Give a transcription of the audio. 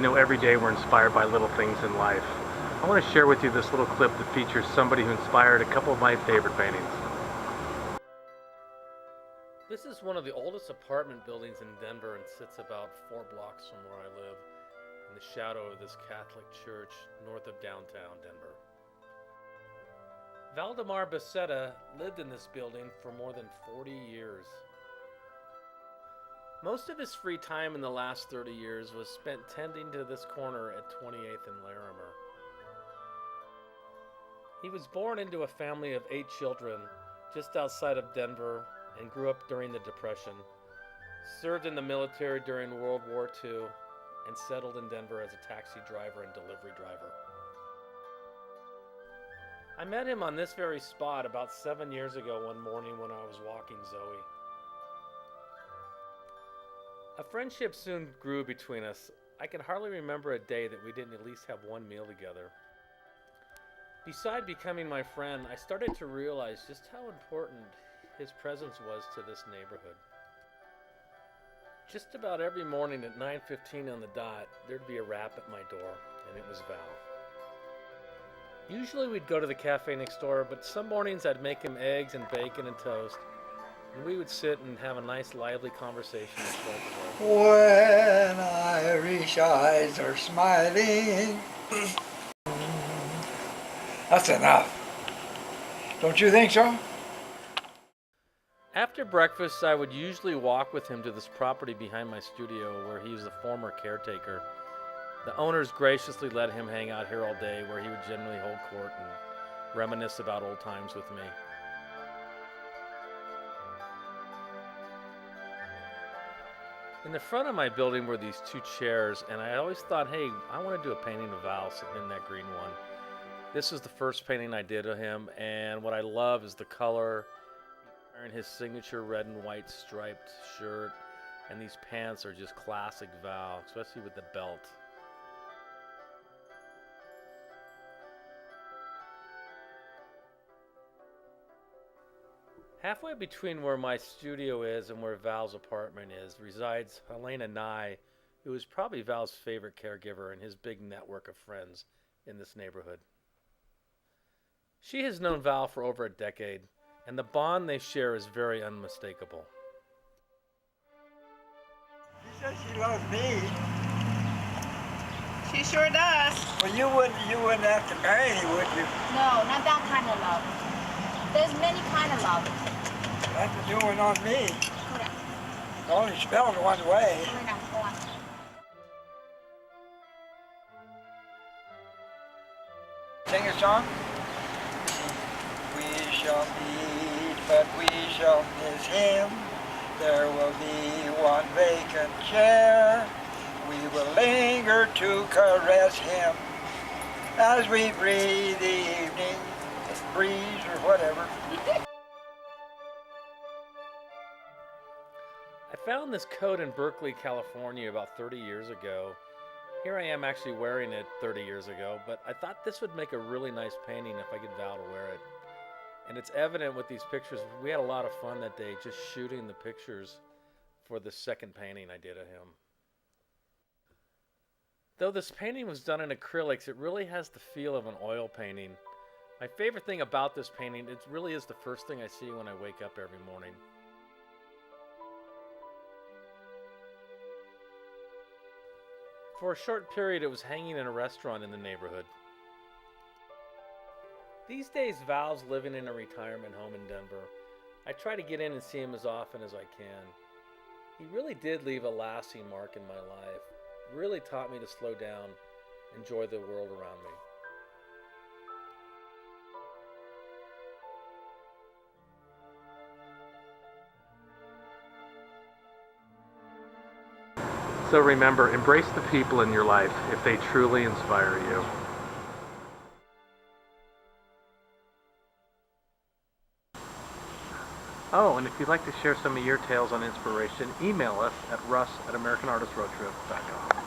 You know, every day we're inspired by little things in life. I want to share with you this little clip that features somebody who inspired a couple of my favorite paintings. This is one of the oldest apartment buildings in Denver and sits about 4 blocks from where I live, in the shadow of this Catholic church north of downtown Denver. Valdemar Becerra lived in this building for more than 40 years. Most of his free time in the last 30 years was spent tending to this corner at 28th and Larimer. He was born into a family of 8 children just outside of Denver and grew up during the Depression, served in the military during World War II, and settled in Denver as a taxi driver and delivery driver. I met him on this very spot about 7 years ago one morning when I was walking Zoe. A friendship soon grew between us. I can hardly remember a day that we didn't at least have one meal together. Beside becoming my friend, I started to realize just how important his presence was to this neighborhood. Just about every morning at 9:15 on the dot, there'd be a rap at my door, and it was Val. Usually we'd go to the cafe next door, but some mornings I'd make him eggs and bacon and toast, and we would sit and have a nice lively conversation. When Irish eyes are smiling. That's enough. Don't you think so? After breakfast, I would usually walk with him to this property behind my studio where he was the former caretaker. The owners graciously let him hang out here all day, where he would generally hold court and reminisce about old times with me. In the front of my building were these 2 chairs, and I always thought, hey, I want to do a painting of Val sitting in that green one. This is the first painting I did of him, and what I love is the color. He's wearing his signature red and white striped shirt, and these pants are just classic Val, especially with the belt. Halfway between where my studio is and where Val's apartment is resides Helena Nye, who is probably Val's favorite caregiver and his big network of friends in this neighborhood. She has known Val for over a decade, and the bond they share is very unmistakable. She says she loves me. She sure does. Well, you wouldn't have to marry me, would you? No, not that kind of love. There's many kind of love. That's the new one on me. Correct. It's only spelled one way. Go on. Sing a song? We shall meet, but we shall miss him. There will be one vacant chair. We will linger to caress him as we breathe the evening breeze or whatever. I found this coat in Berkeley, California about 30 years ago. Here I am actually wearing it 30 years ago, but I thought this would make a really nice painting if I could Val to wear it. And it's evident with these pictures. We had a lot of fun that day just shooting the pictures for the second painting I did of him. Though this painting was done in acrylics, it really has the feel of an oil painting. My favorite thing about this painting, it really is the first thing I see when I wake up every morning. For a short period, it was hanging in a restaurant in the neighborhood. These days, Val's living in a retirement home in Denver. I try to get in and see him as often as I can. He really did leave a lasting mark in my life. Really taught me to slow down, enjoy the world around me. So remember, embrace the people in your life if they truly inspire you. Oh, and if you'd like to share some of your tales on inspiration, email us at russ@AmericanArtistRoadTrip.com.